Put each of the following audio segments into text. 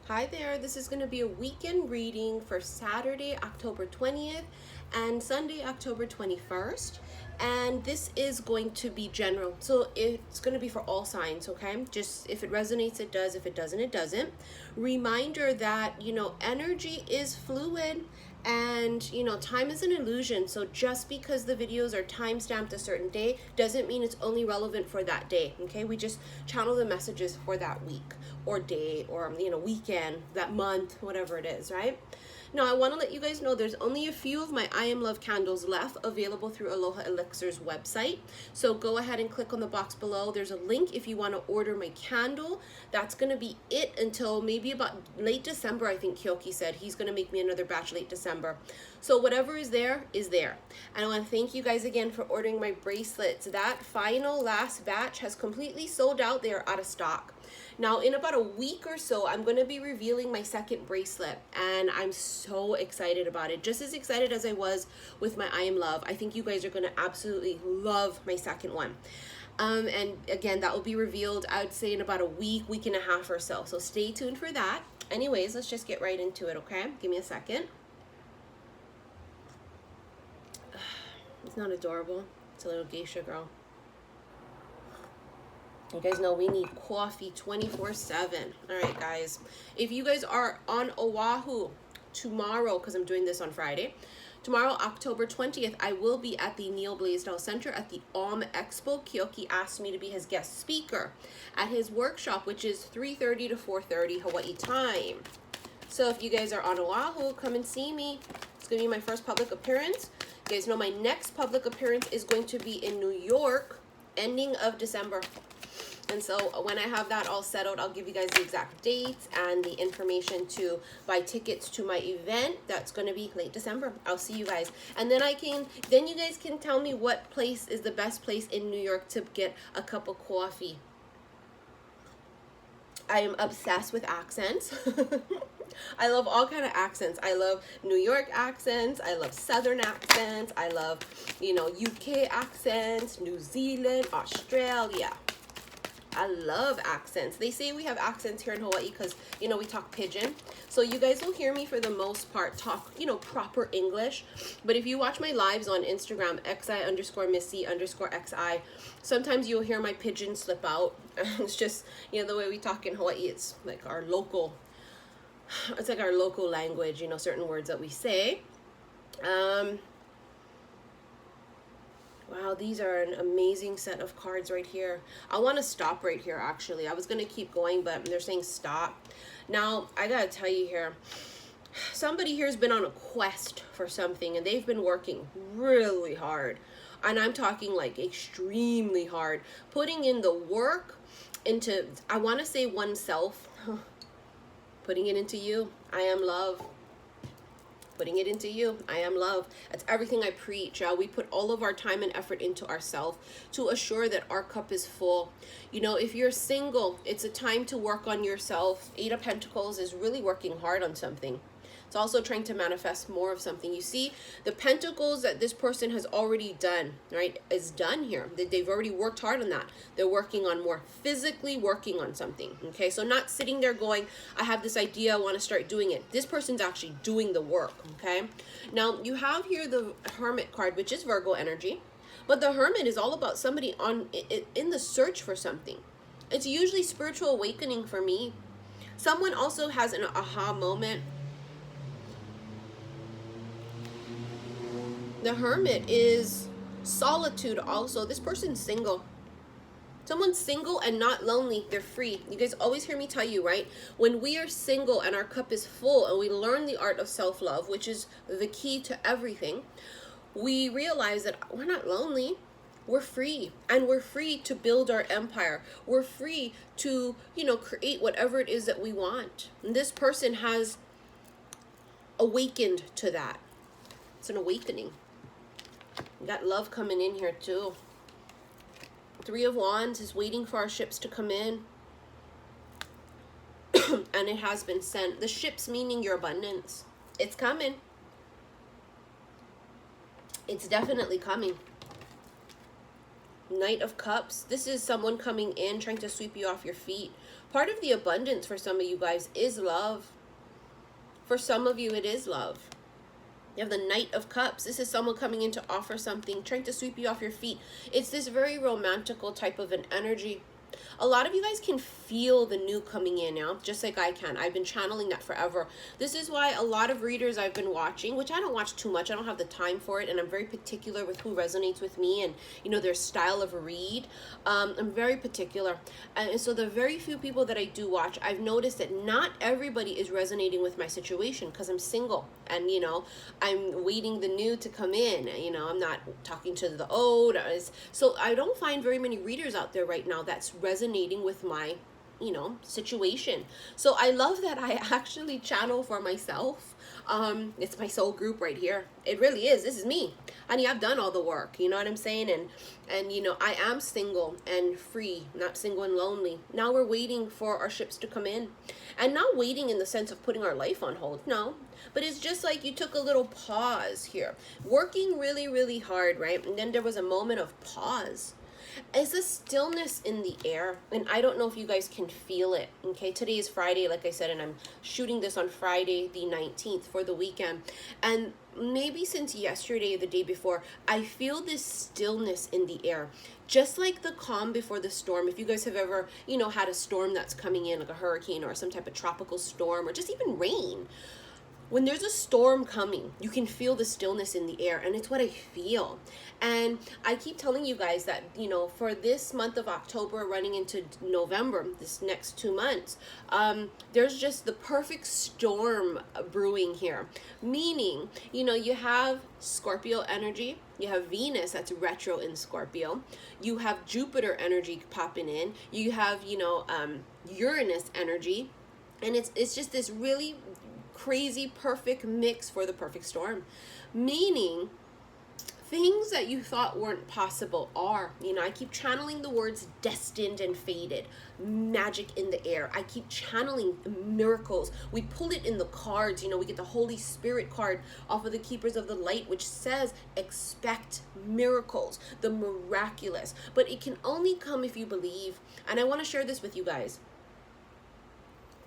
Hi there, this is going to be a weekend reading for Saturday, October 20th and Sunday, October 21st. And this is going to be general. So it's going to be for all signs, okay? Just if it resonates, it does. If it doesn't, it doesn't. Reminder that, energy is fluid and, time is an illusion. So just because the videos are time-stamped a certain day doesn't mean it's only relevant for that day, okay? We just channel the messages for that week or day or, weekend, that month, whatever it is, right? Now, I want to let you guys know there's only a few of my I Am Love candles left available through Aloha Elixir's website. So go ahead and click on the box below. There's a link if you want to order my candle. That's going to be it until maybe about late December, I think Keoki said. He's going to make me another batch late December. So whatever is there, is there. And I want to thank you guys again for ordering my bracelets. That final last batch has completely sold out. They are out of stock. Now, in about a week or so, I'm going to be revealing my second bracelet, and I'm so excited about it. Just as excited as I was with my I Am Love. I think you guys are going to absolutely love my second one. And again, that will be revealed, I would say, in about a week, week and a half or so. So stay tuned for that. Anyways, let's just get right into it, okay? Give me a second. It's not adorable. It's a little geisha girl. You guys know we need coffee 24/7. All right, guys. If you guys are on Oahu tomorrow, because I'm doing this on Friday, tomorrow, October 20th, I will be at the Neil Blaisdell Center at the Expo. Keoki asked me to be his guest speaker at his workshop, which is 3:30 to 4:30 Hawaii time. So if you guys are on Oahu, come and see me. It's going to be my first public appearance. You guys know my next public appearance is going to be in New York, ending of December. And so when I have that all settled, I'll give you guys the exact dates and the information to buy tickets to my event. That's going to be late December. I'll see you guys. And then you guys can tell me what place is the best place in New York to get a cup of coffee. I am obsessed with accents. I love all kind of accents. I love New York accents. I love Southern accents. I love, UK accents, New Zealand, Australia. I love accents. They say we have accents here in Hawaii because, we talk pidgin. So you guys will hear me for the most part talk, proper English. But if you watch my lives on Instagram, xi_missy_xi, sometimes you'll hear my pidgin slip out. It's just, the way we talk in Hawaii, it's like our local language, certain words that we say. Wow, these are an amazing set of cards right here. I want to stop right here, actually. I was going to keep going, but they're saying stop. Now, I got to tell you here, somebody here has been on a quest for something, and they've been working really hard. And I'm talking like extremely hard. Putting in the work into, I want to say oneself. Putting it into you. I am love. Putting it into you. I am love. That's everything I preach. We put all of our time and effort into ourselves to assure that our cup is full. If you're single, it's a time to work on yourself. 8 of Pentacles is really working hard on something. It's also trying to manifest more of something. You see, the pentacles that this person has already done, right, is done here. They've already worked hard on that. They're working on more, physically working on something, okay? So not sitting there going, I have this idea, I want to start doing it. This person's actually doing the work, okay? Now, you have here the Hermit card, which is Virgo energy. But the Hermit is all about somebody in the search for something. It's usually spiritual awakening for me. Someone also has an aha moment. The Hermit is solitude also. This person's single. Someone's single and not lonely. They're free. You guys always hear me tell you, right? When we are single and our cup is full and we learn the art of self-love, which is the key to everything, we realize that we're not lonely. We're free. And we're free to build our empire. We're free to, create whatever it is that we want. And this person has awakened to that. It's an awakening. We got love coming in here too. 3 of Wands is waiting for our ships to come in. And it has been sent. The ships meaning your abundance. It's coming. It's definitely coming. Knight of Cups. This is someone coming in, trying to sweep you off your feet, Part of the abundance for some of you guys is love. For some of you, it is love. You have the Knight of Cups. This is someone coming in to offer something, trying to sweep you off your feet. It's this very romantical type of an energy. A lot of you guys can feel the new coming in now, just like I can. I've been channeling that forever. This is why a lot of readers I've been watching, which I don't watch too much, I don't have the time for it, and I'm very particular with who resonates with me and, you know, their style of read. I'm very particular. And so the very few people that I do watch, I've noticed that not everybody is resonating with my situation because I'm single and, you know, I'm waiting the new to come in. You know, I'm not talking to the old. So I don't find very many readers out there right now that's resonating with my, you know, situation. So I love that I actually channel for myself. It's my soul group right here. It really is. This is me. Honey, I've done all the work. You know what I'm saying? And you know, I am single and free, not single and lonely. Now we're waiting for our ships to come in. And not waiting in the sense of putting our life on hold. No. But it's just like you took a little pause here. Working really, really hard, right? And then there was a moment of pause. It's a stillness in the air, and I don't know if you guys can feel it. Okay, today is Friday, like I said, and I'm shooting this on Friday the 19th for the weekend. And maybe since yesterday, the day before, I feel this stillness in the air, just like the calm before the storm. If you guys have ever, you know, had a storm that's coming in, like a hurricane or some type of tropical storm, or just even rain. When there's a storm coming, you can feel the stillness in the air, and it's what I feel. And I keep telling you guys that, you know, for this month of October running into November, this next 2 months, there's just the perfect storm brewing here. Meaning, you know, you have Scorpio energy, you have Venus that's retro in Scorpio, you have Jupiter energy popping in, you have, you know, Uranus energy, and it's just this really crazy perfect mix for the perfect storm. Meaning things that you thought weren't possible are. You know, I keep channeling the words destined and fated, magic in the air. I keep channeling miracles. We pull it in the cards. You know, we get the Holy Spirit card off of the Keepers of the Light, which says expect miracles, the miraculous. But it can only come if you believe. And I want to share this with you guys.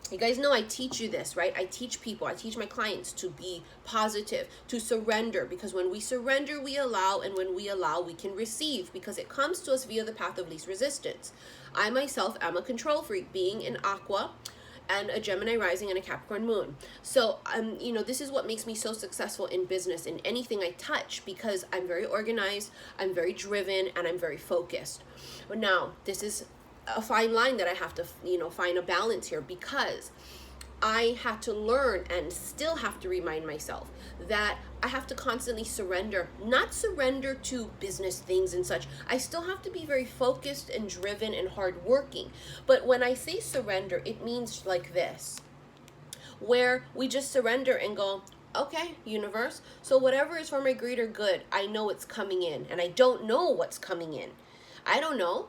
You guys know I teach you this, right? I teach people, I teach my clients to be positive, to surrender, because when we surrender, we allow, and when we allow, we can receive, because it comes to us via the path of least resistance. I myself am a control freak, being an Aqua and a Gemini rising and a Capricorn moon. So, you know, this is what makes me so successful in business, in anything I touch, because I'm very organized, I'm very driven, and I'm very focused. But now, this is a fine line that I have to, you know, find a balance here, because I had to learn and still have to remind myself that I have to constantly surrender, not surrender to business things and such. I still have to be very focused and driven and hardworking. But when I say surrender, it means like this, where we just surrender and go, okay, universe, so whatever is for my greater good, I know it's coming in, and I don't know what's coming in. I don't know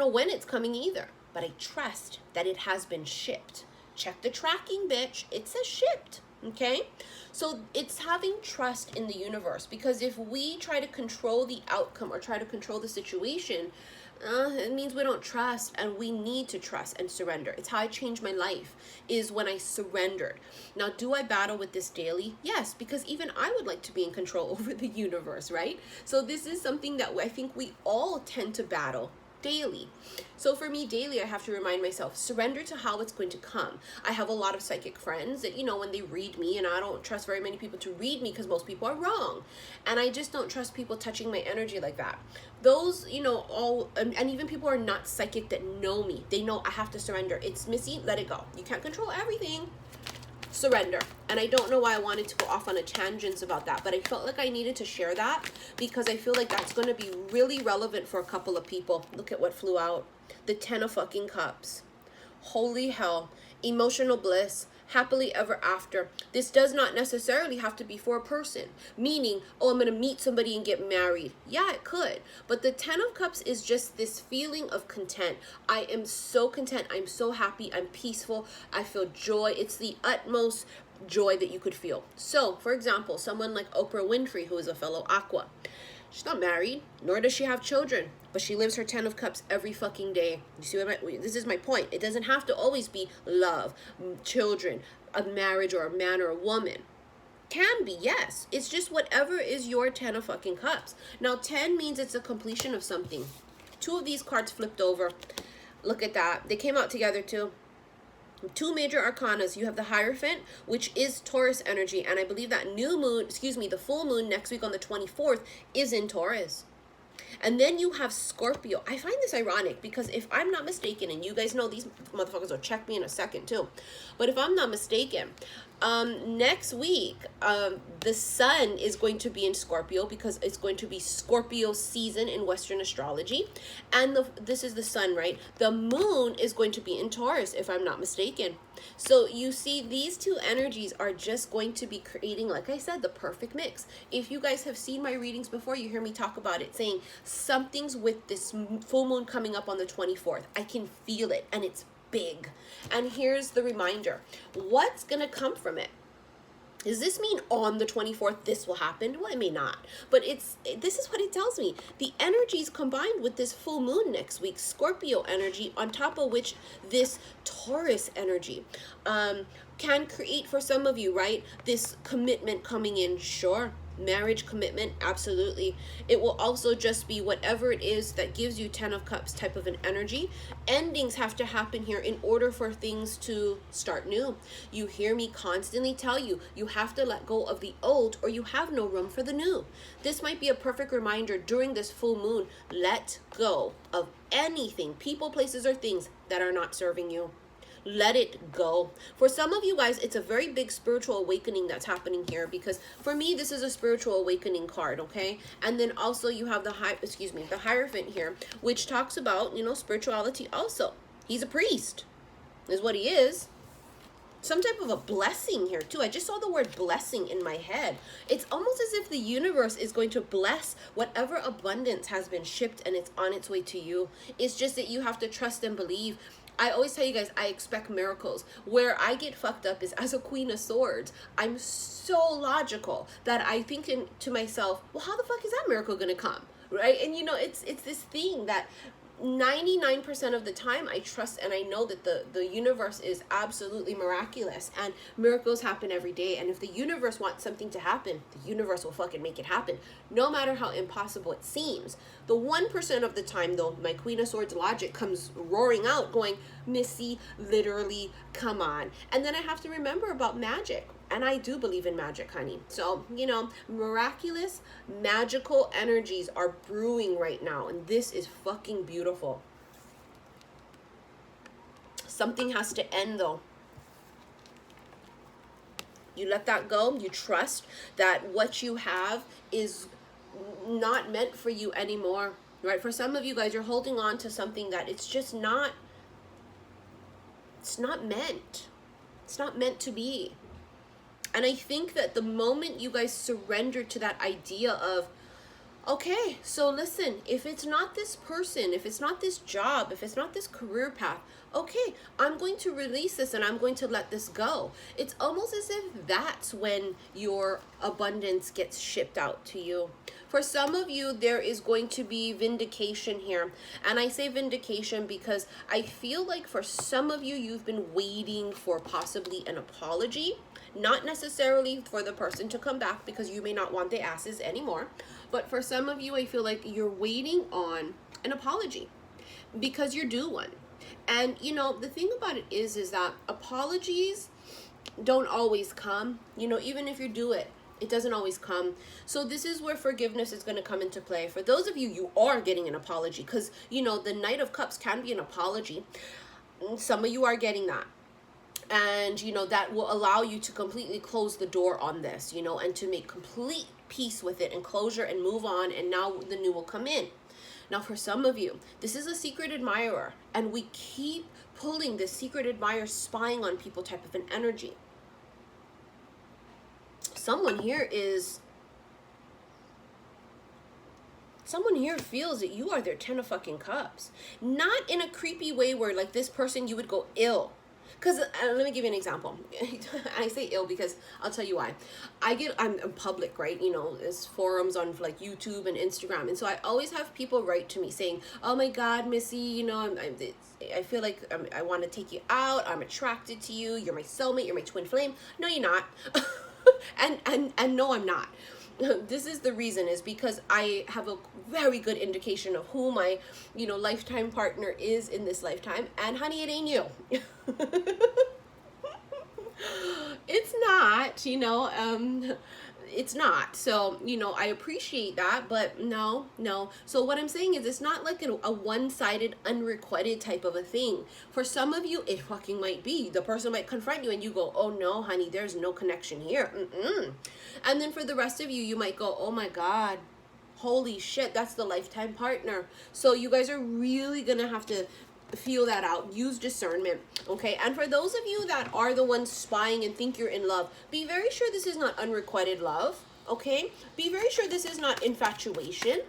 when it's coming either, but I trust that it has been shipped. Check the tracking, bitch. It says shipped, okay? So it's having trust in the universe, because if we try to control the outcome or try to control the situation, it means we don't trust, and we need to trust and surrender. It's how I changed my life, is when I surrendered. Now, do I battle with this daily? Yes, because even I would like to be in control over the universe, right? So this is something that I think we all tend to battle daily. So for me, daily, I have to remind myself, surrender to how it's going to come. I have a lot of psychic friends that, you know, when they read me, and I don't trust very many people to read me because most people are wrong. And I just don't trust people touching my energy like that. Those, you know, all, and even people who are not psychic that know me, they know I have to surrender. It's Missy, let it go. You can't control everything. Surrender. And I don't know why I wanted to go off on a tangent about that, but I felt like I needed to share that because I feel like that's going to be really relevant for a couple of people. Look at what flew out. The 10 of fucking cups. Holy hell. Emotional bliss. Happily ever after. This does not necessarily have to be for a person. Meaning, oh, I'm going to meet somebody and get married. Yeah, it could. But the 10 of Cups is just this feeling of content. I am so content. I'm so happy. I'm peaceful. I feel joy. It's the utmost joy that you could feel. So, for example, someone like Oprah Winfrey, who is a fellow Aqua. She's not married, nor does she have children, but she lives her 10 of cups every fucking day. You see what this is my point. It doesn't have to always be love, children, a marriage, or a man or a woman. Can be, yes. It's just whatever is your 10 of fucking cups. Now, 10 means it's a completion of something. 2 of these cards flipped over. Look at that. They came out together too. 2 major arcanas. You have the Hierophant, which is Taurus energy, and I believe that the full moon next week on the 24th is in Taurus. And then you have Scorpio. I find this ironic because if I'm not mistaken, and you guys know these motherfuckers will check me in a second too, but if I'm not mistaken, next week, the sun is going to be in Scorpio because it's going to be Scorpio season in Western astrology. And this is the sun, right? The moon is going to be in Taurus, if I'm not mistaken. So you see, these 2 energies are just going to be creating, like I said, the perfect mix. If you guys have seen my readings before, you hear me talk about it, saying something's with this full moon coming up on the 24th. I can feel it, and it's big. And here's the reminder. What's going to come from it? Does this mean on the 24th this will happen? Well, it may not. But this is what it tells me. The energies combined with this full moon next week, Scorpio energy, on top of which this Taurus energy can create for some of you, right? This commitment coming in, sure. Marriage, commitment, absolutely. It will also just be whatever it is that gives you 10 of cups type of an energy. Endings have to happen here in order for things to start new. You hear me constantly tell you, you have to let go of the old or you have no room for the new. This might be a perfect reminder during this full moon. Let go of anything, people, places, or things that are not serving you. Let it go. For some of you guys, it's a very big spiritual awakening that's happening here, because for me, this is a spiritual awakening card, okay? And then also you have the Hierophant here, which talks about, spirituality also. He's a priest, is what he is. Some type of a blessing here too. I just saw the word blessing in my head. It's almost as if the universe is going to bless whatever abundance has been shipped and it's on its way to you. It's just that you have to trust and believe. I always tell you guys, I expect miracles. Where I get fucked up is as a Queen of Swords. I'm so logical that I think to myself, well, how the fuck is that miracle gonna come? Right? And it's this thing that 99% of the time I trust and I know that the universe is absolutely miraculous and miracles happen every day. And if the universe wants something to happen, the universe will fucking make it happen, no matter how impossible it seems. The 1% of the time, though, my Queen of Swords logic comes roaring out going, Missy, literally, come on. And then I have to remember about magic. And I do believe in magic, honey. So, miraculous, magical energies are brewing right now. And this is fucking beautiful. Something has to end, though. You let that go. You trust that what you have is not meant for you anymore. Right? For some of you guys, you're holding on to something that it's just not, it's not meant. It's not meant to be. And I think that the moment you guys surrender to that idea of, okay, so listen, if it's not this person, if it's not this job, if it's not this career path, okay, I'm going to release this and I'm going to let this go. It's almost as if that's when your abundance gets shipped out to you. For some of you, there is going to be vindication here. And I say vindication because I feel like for some of you, you've been waiting for possibly an apology. Not necessarily for the person to come back because you may not want the asses anymore. But for some of you, I feel like you're waiting on an apology because you're due one. And, the thing about it is that apologies don't always come. Even if you do it, it doesn't always come. So this is where forgiveness is going to come into play. For those of you, you are getting an apology because, the Knight of Cups can be an apology. Some of you are getting that. And, that will allow you to completely close the door on this, and to make complete peace with it and closure and move on. And now the new will come in. Now, for some of you, this is a secret admirer. And we keep pulling this secret admirer spying on people type of an energy. Someone here feels that you are their 10 of fucking cups. Not in a creepy way where like this person you would go ill. Because let me give you an example. I say ill because I'll tell you why. I'm public, right? You know, there's forums on like YouTube and Instagram, and so I always have people write to me saying, "Oh my God, Missy, you know, I feel like I want to take you out. I'm attracted to you. You're my soulmate. You're my twin flame." No, you're not. and no, I'm not. This is the reason, is because I have a very good indication of who my, you know, lifetime partner is in this lifetime, and honey, it ain't you. It's not, you know, it's not. So, you know, I appreciate that, but no. So what I'm saying is, it's not like a one-sided, unrequited type of a thing. For some of you, it fucking might be. The person might confront you and you go, "Oh no, honey, there's no connection here." And then for the rest of you, you might go, "Oh my God, holy shit, that's the lifetime partner." So you guys are really gonna have to feel that out. Use discernment, okay? And for those of you that are the ones spying and think you're in love, be very sure this is not unrequited love, okay? Be very sure this is not infatuation.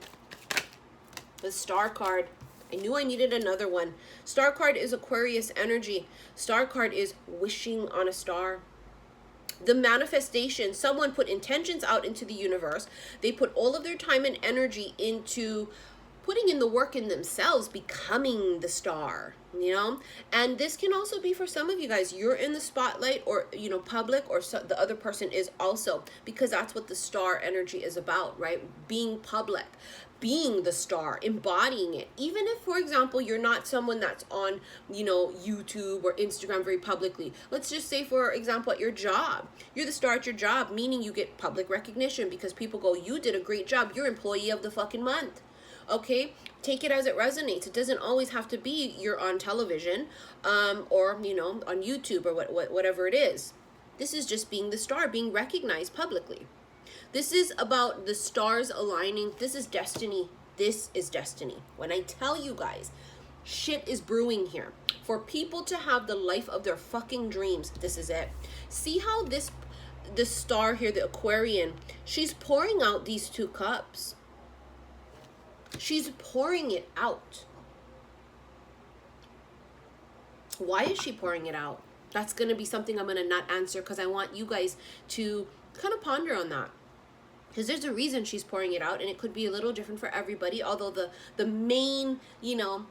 The Star card. I knew I needed another one. Star card is Aquarius energy. Star card is wishing on a star. The manifestation, someone put intentions out into the universe. They put all of their time and energy into putting in the work in themselves, becoming the star, you know? And this can also be for some of you guys. You're in the spotlight, or, you know, public, or the other person is also, because that's what the star energy is about, right? Being public, being the star, embodying it. Even if, for example, you're not someone that's on, you know, YouTube or Instagram very publicly. Let's just say, for example, at your job, you're the star at your job, meaning you get public recognition because people go, "You did a great job. You're employee of the fucking month." Okay, take it as it resonates. It doesn't always have to be you're on television, or, you know, on YouTube, or whatever it is. This is just being the star, being recognized publicly. This is about the stars aligning. This is destiny. This is destiny. When I tell you guys, shit is brewing here. For people to have the life of their fucking dreams, this is it. See how this star here, the Aquarian, she's pouring out these 2 cups. She's pouring it out. Why is she pouring it out? That's going to be something I'm going to not answer, because I want you guys to kind of ponder on that. Because there's a reason she's pouring it out, and it could be a little different for everybody, although the main, you know,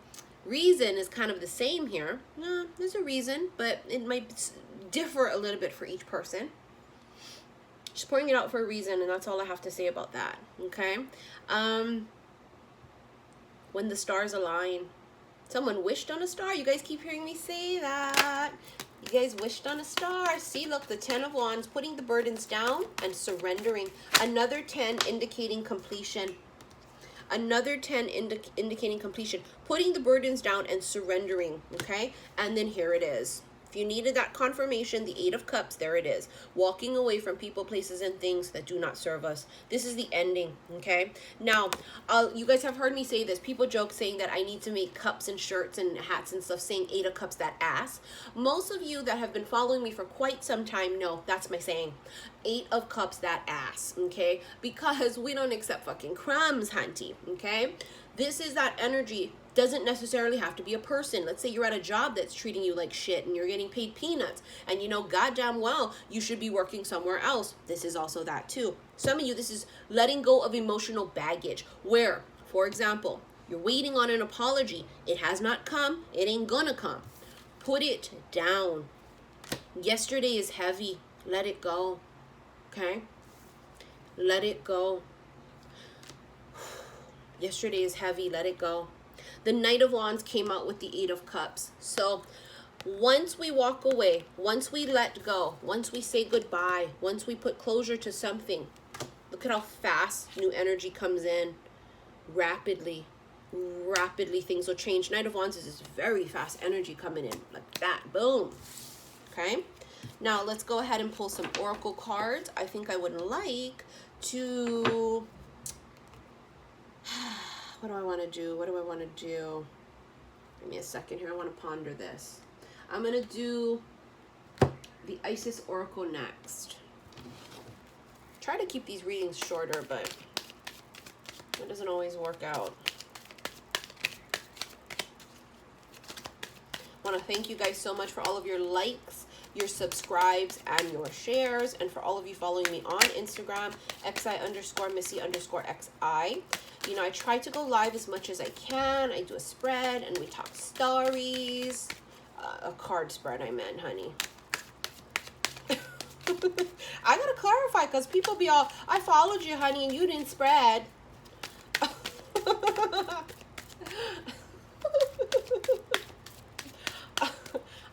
reason is kind of the same here. No, there's a reason, but it might differ a little bit for each person. She's pouring it out for a reason, and that's all I have to say about that, okay? When the stars align. Someone wished on a star. You guys keep hearing me say that. You guys wished on a star. See, look, the 10 of Wands, putting the burdens down and surrendering. Another 10 indicating completion. Another 10 indicating completion. Putting the burdens down and surrendering, okay? And then here it is. If you needed that confirmation, the 8 of Cups, there it is. Walking away from people, places, and things that do not serve us. This is the ending, okay? Now, you guys have heard me say this. People joke saying that I need to make cups and shirts and hats and stuff saying 8 of Cups, that ass. Most of you that have been following me for quite some time know that's my saying. 8 of Cups, that ass, okay? Because we don't accept fucking crumbs, hunty, okay? This is that energy. Doesn't necessarily have to be a person. Let's say you're at a job that's treating you like shit and you're getting paid peanuts, and you know goddamn well you should be working somewhere else. This is also that too. Some of you, this is letting go of emotional baggage, where, for example, you're waiting on an apology. It has not come. It ain't gonna come. Put it down. Yesterday is heavy. Let it go. Okay? Let it go. Yesterday is heavy. Let it go. The Knight of Wands came out with the 8 of Cups. So once we walk away, once we let go, once we say goodbye, once we put closure to something, look at how fast new energy comes in. Rapidly things will change. Knight of Wands is this very fast energy coming in, like that. Boom. Okay? Now let's go ahead and pull some oracle cards. I think I would like to... What do I want to do? What do I want to do? Give me a second here. I want to ponder this. I'm going to do the Isis Oracle next. Try to keep these readings shorter, but it doesn't always work out. I want to thank you guys so much for all of your likes, your subscribes, and your shares, and for all of you following me on Instagram, xi_missy_xi. You know, I try to go live as much as I can. I do a spread, and we talk stories. A card spread, I meant, honey. I gotta clarify, because people be all, I followed you, honey, and you didn't spread.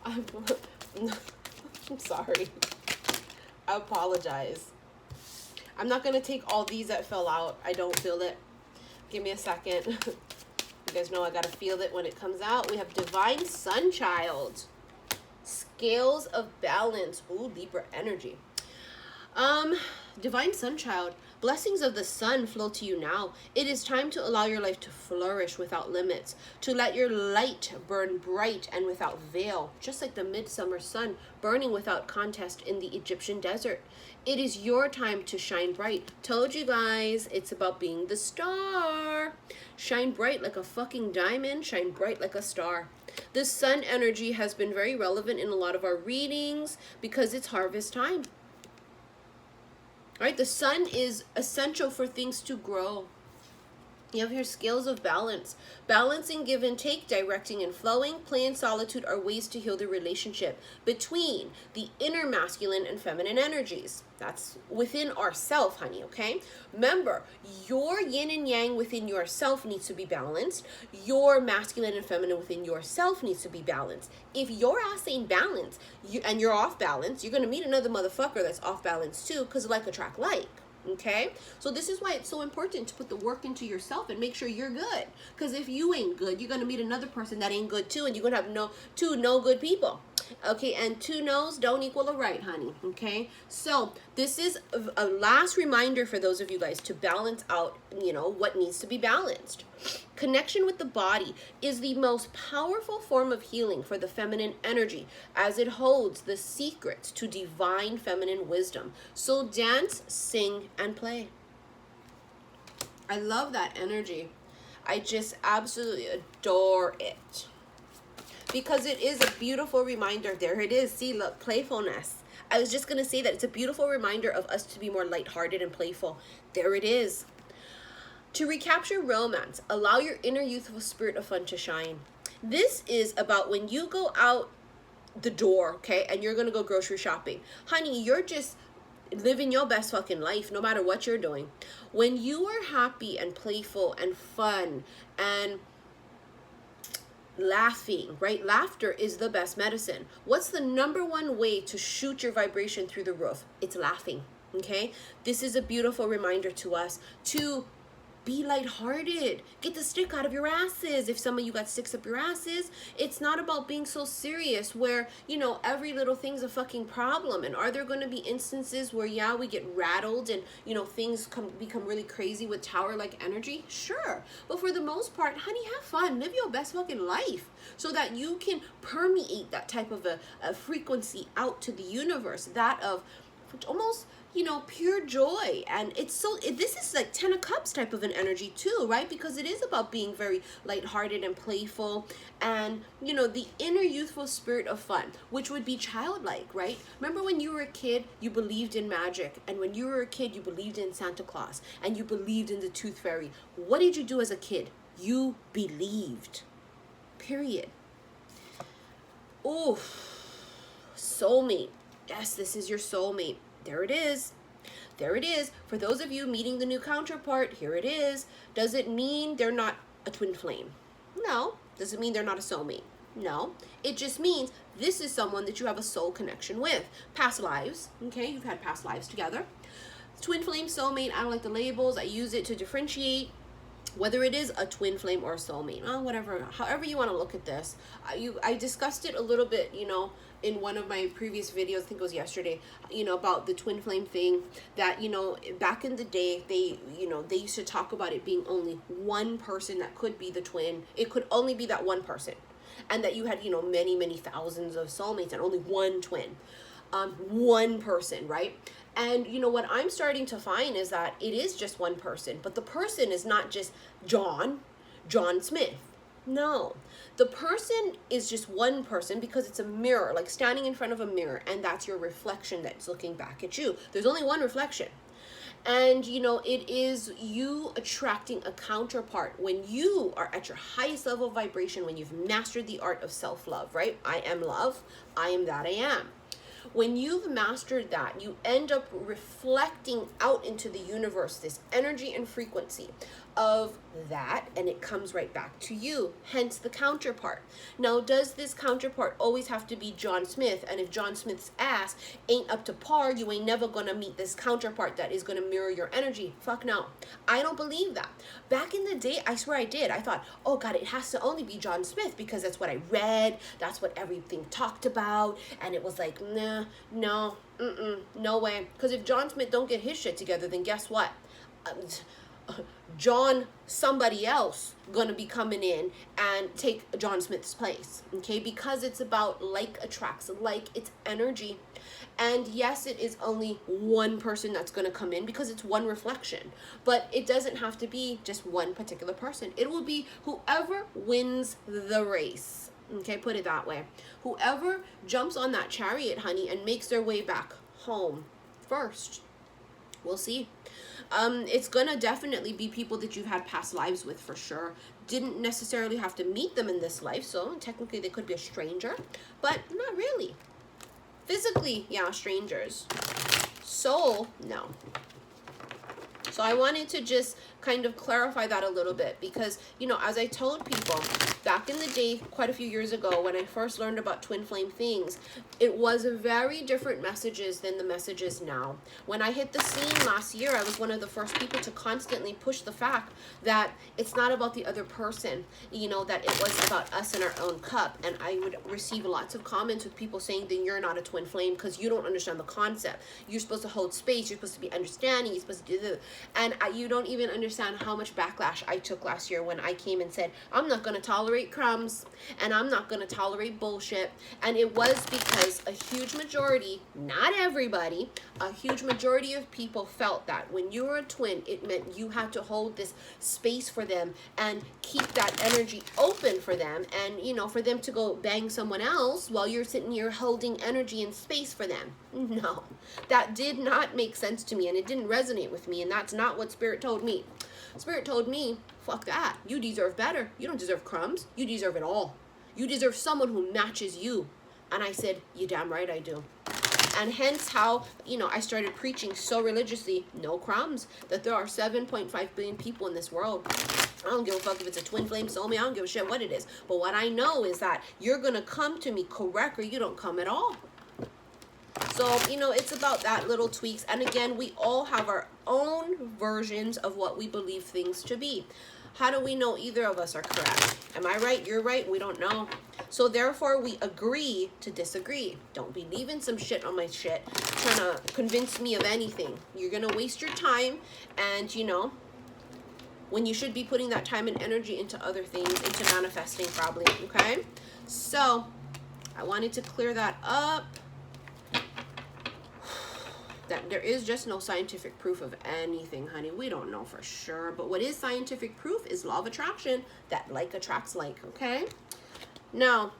I'm sorry. I apologize. I'm not gonna take all these that fell out. I don't feel it. Give me a second. You guys know I gotta feel it when it comes out. We have Divine Sunchild. Scales of Balance. Ooh, Libra energy. Divine Sunchild. Blessings of the sun flow to you now. It is time to allow your life to flourish without limits, to let your light burn bright and without veil, just like the midsummer sun burning without contest in the Egyptian desert. It is your time to shine bright. Told you guys, it's about being the star. Shine bright like a fucking diamond. Shine bright like a star. The sun energy has been very relevant in a lot of our readings because it's harvest time. Right? The sun is essential for things to grow. You have here scales of balance. Balancing give and take, directing and flowing. Play and solitude are ways to heal the relationship between the inner masculine and feminine energies. That's within ourself, honey, okay? Remember, your yin and yang within yourself needs to be balanced. Your masculine and feminine within yourself needs to be balanced. If your ass ain't balanced and you're off balance, you're going to meet another motherfucker that's off balance too, because like attract like. Okay, so this is why it's so important to put the work into yourself and make sure you're good, because if you ain't good, you're going to meet another person that ain't good too, and you're going to have two no good people. Okay, and two no's don't equal a right, honey. Okay, so this is a last reminder for those of you guys to balance out, you know, what needs to be balanced. Connection with the body is the most powerful form of healing for the feminine energy, as it holds the secrets to divine feminine wisdom. So dance, sing, and play. I love that energy. I just absolutely adore it, because it is a beautiful reminder. There it is. See, look, playfulness. I was just going to say that it's a beautiful reminder of us to be more lighthearted and playful. There it is. To recapture romance, allow your inner youthful spirit of fun to shine. This is about when you go out the door, okay, and you're going to go grocery shopping. Honey, you're just living your best fucking life no matter what you're doing. When you are happy and playful and fun and laughing, right? Laughter is the best medicine. What's the number one way to shoot your vibration through the roof? It's laughing, okay? This is a beautiful reminder to us to be lighthearted. Get the stick out of your asses. If some of you got sticks up your asses, it's not about being so serious where, you know, every little thing's a fucking problem. And are there going to be instances where, yeah, we get rattled and, you know, things become really crazy with tower-like energy? Sure. But for the most part, honey, have fun. Live your best fucking life so that you can permeate that type of a frequency out to the universe, that of almost, you know, pure joy. And it's so, this is like 10 of Cups type of an energy too, right? Because it is about being very lighthearted and playful and, you know, the inner youthful spirit of fun, which would be childlike, right? Remember when you were a kid, you believed in magic, and when you were a kid, you believed in Santa Claus, and you believed in the Tooth Fairy. What did you do as a kid? You believed, period. Oh, soulmate. Yes, this is your soulmate. There it is. There it is. For those of you meeting the new counterpart, here it is. Does it mean they're not a twin flame? No. Does it mean they're not a soulmate? No. It just means this is someone that you have a soul connection with. Past lives, okay? You've had past lives together. Twin flame, soulmate, I don't like the labels. I use it to differentiate whether it is a twin flame or a soulmate. Whatever, however you want to look at this. I discussed it a little bit, you know, in one of my previous videos, I think it was yesterday, you know, about the twin flame thing, that, you know, back in the day, they used to talk about it being only one person that could be the twin. It could only be that one person. And that you had, you know, many, many thousands of soulmates and only one twin. One person, right? And, you know, what I'm starting to find is that it is just one person, but the person is not just John Smith. No. The person is just one person because it's a mirror, like standing in front of a mirror, and that's your reflection that's looking back at you. There's only one reflection. And you know, it is you attracting a counterpart when you are at your highest level of vibration, when you've mastered the art of self-love, right? I am love. I am that I am. When you've mastered that, you end up reflecting out into the universe this energy and frequency of that, and it comes right back to you, hence the counterpart. Now, does this counterpart always have to be John Smith? And if John Smith's ass ain't up to par, you ain't never gonna meet this counterpart that is gonna mirror your energy. Fuck no. I don't believe that. Back in the day, I swear I did. I thought, oh God, it has to only be John Smith because that's what I read, that's what everything talked about, and it was like, nah, no, no way. Because if John Smith don't get his shit together, then guess what? John somebody else gonna be coming in and take John Smith's place, okay? Because it's about like attracts like, it's energy. And yes, it is only one person that's gonna come in because it's one reflection, but it doesn't have to be just one particular person. It will be whoever wins the race, okay? Put it that way. Whoever jumps on that chariot, honey, and makes their way back home first. We'll see. It's gonna definitely be people that you've had past lives with for sure. Didn't necessarily have to meet them in this life, so technically they could be a stranger, but not really. Physically, yeah, strangers. Soul, no. So I wanted to just kind of clarify that a little bit because, you know, as I told people back in the day, quite a few years ago, when I first learned about twin flame things, it was very different messages than the messages now. When I hit the scene last year, I was one of the first people to constantly push the fact that it's not about the other person, you know, that it was about us in our own cup. And I would receive lots of comments with people saying, then you're not a twin flame because you don't understand the concept. You're supposed to hold space. You're supposed to be understanding. You're supposed to do this. And you don't even understand how much backlash I took last year when I came and said, I'm not going to tolerate crumbs and I'm not going to tolerate bullshit. And it was because a huge majority, not everybody, a huge majority of people felt that when you were a twin, it meant you had to hold this space for them and keep that energy open for them. And, you know, for them to go bang someone else while you're sitting here holding energy and space for them. No, that did not make sense to me and it didn't resonate with me. And that's not what Spirit told me. Spirit told me, fuck that. You deserve better. You don't deserve crumbs. You deserve it all. You deserve someone who matches you. And I said, you damn right I do. And hence how, you know, I started preaching so religiously, no crumbs, that there are 7.5 billion people in this world. I don't give a fuck if it's a twin flame soulmate. I don't give a shit what it is. But what I know is that you're going to come to me correct or you don't come at all. So, you know, it's about that little tweaks. And again, we all have our own versions of what we believe things to be. How do we know either of us are correct? Am I right? You're right? We don't know. So therefore, we agree to disagree. Don't be leaving some shit on my shit, trying to convince me of anything. You're going to waste your time. And, you know, when you should be putting that time and energy into other things, into manifesting probably. Okay? So, I wanted to clear that up. That there is just no scientific proof of anything, honey. We don't know for sure. But what is scientific proof is law of attraction, that like attracts like, okay? Now,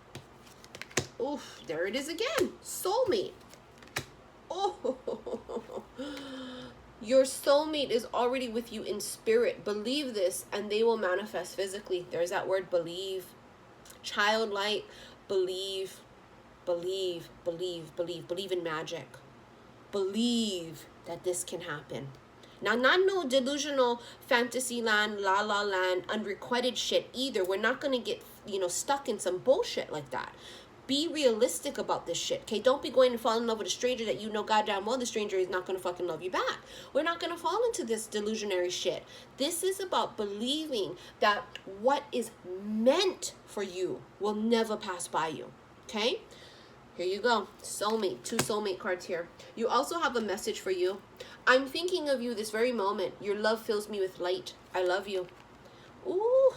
oof, there it is again. Soulmate. Oh, your soulmate is already with you in spirit. Believe this and they will manifest physically. There's that word believe. Childlike, believe, believe, believe, believe, believe in magic. Believe that this can happen. Now, not no delusional fantasy land, la la land, unrequited shit either. We're not going to get, you know, stuck in some bullshit like that. Be realistic about this shit, okay? Don't be going to fall in love with a stranger that you know goddamn well the stranger is not going to fucking love you back. We're not going to fall into this delusionary shit. This is about believing that what is meant for you will never pass by you, okay? Here you go. Soulmate. 2 soulmate cards here. You also have a message for you. I'm thinking of you this very moment. Your love fills me with light. I love you. Ooh.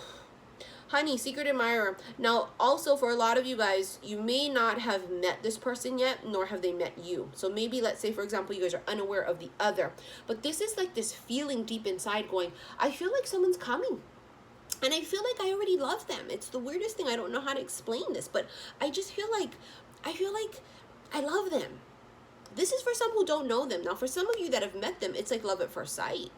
Honey, secret admirer. Now, also for a lot of you guys, you may not have met this person yet, nor have they met you. So maybe, let's say, for example, you guys are unaware of the other. But this is like this feeling deep inside going, I feel like someone's coming. And I feel like I already love them. It's the weirdest thing. I don't know how to explain this, but I just feel like I love them. This is for some who don't know them. Now, for some of you that have met them, it's like love at first sight.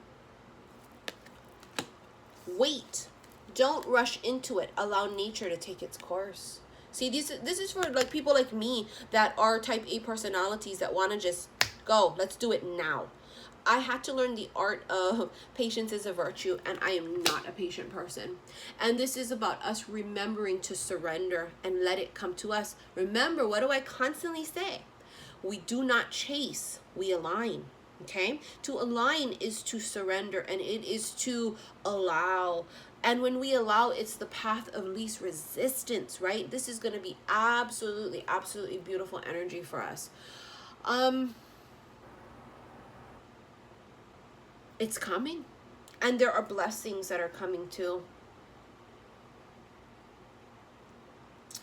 Wait. Don't rush into it. Allow nature to take its course. See, this is for like people like me that are type A personalities that want to just go. Let's do it now. I had to learn the art of patience is a virtue, and I am not a patient person. And this is about us remembering to surrender and let it come to us. Remember, what do I constantly say? We do not chase, we align. Okay? To align is to surrender, and it is to allow. And when we allow, it's the path of least resistance, right? This is going to be absolutely, absolutely beautiful energy for us. It's coming. And there are blessings that are coming too.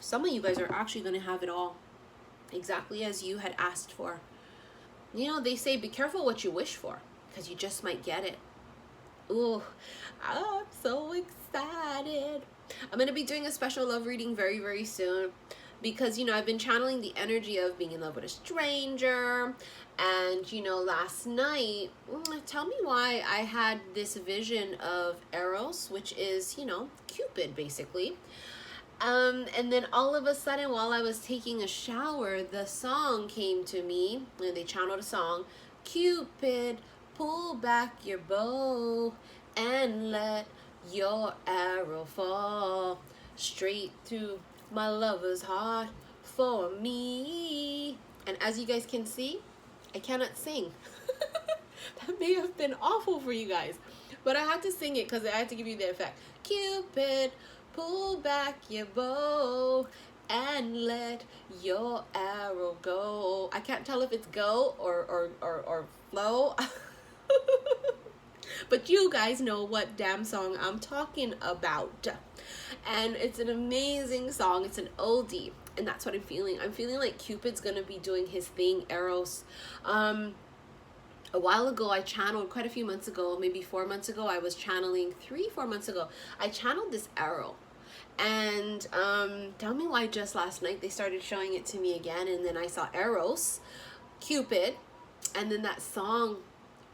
Some of you guys are actually going to have it all. Exactly as you had asked for. You know, they say be careful what you wish for, because you just might get it. Ooh, I'm so excited. I'm going to be doing a special love reading very, very soon. Because, you know, I've been channeling the energy of being in love with a stranger. And, you know, last night, tell me why I had this vision of Eros, which is, you know, Cupid, basically. And then all of a sudden, while I was taking a shower, the song came to me. And they channeled a song. Cupid, pull back your bow and let your arrow fall straight through my lover's heart for me. And as you guys can see, I cannot sing. That may have been awful for you guys, but I had to sing it because I had to give you the effect. Cupid, pull back your bow and let your arrow go. I can't tell if it's go or flow. But you guys know what damn song I'm talking about. And it's an amazing song. It's an oldie. And that's what I'm feeling. I'm feeling like Cupid's going to be doing his thing, Eros. A while ago, I channeled, quite a few months ago, maybe 4 months ago, I was channeling, 3-4 months ago, I channeled this arrow. And tell me why just last night they started showing it to me again. And then I saw Eros, Cupid, and then that song.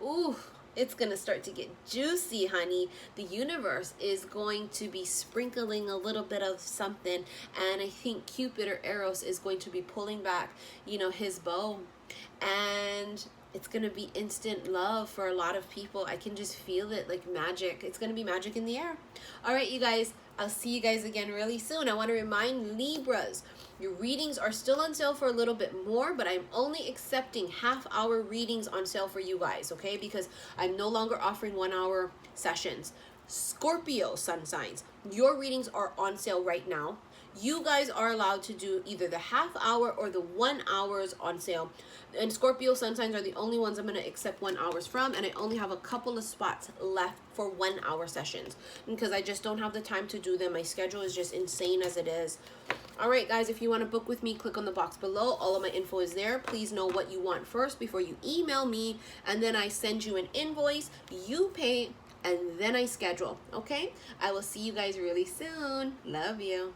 Ooh. It's going to start to get juicy, honey. The universe is going to be sprinkling a little bit of something. And I think Cupid or Eros is going to be pulling back, you know, his bow. And it's going to be instant love for a lot of people. I can just feel it like magic. It's going to be magic in the air. All right, you guys. I'll see you guys again really soon. I want to remind Libras, your readings are still on sale for a little bit more, but I'm only accepting half-hour readings on sale for you guys, okay? Because I'm no longer offering 1-hour sessions. Scorpio sun signs, your readings are on sale right now. You guys are allowed to do either the half-hour or the 1 hours on sale. And Scorpio sun signs are the only ones I'm going to accept 1 hours from, and I only have a couple of spots left for 1 hour sessions because I just don't have the time to do them. My schedule is just insane as it is. All right, guys, if you want to book with me, click on the box below. All of my info is there. Please know what you want first before you email me, and then I send you an invoice. You pay, and then I schedule, okay? I will see you guys really soon. Love you.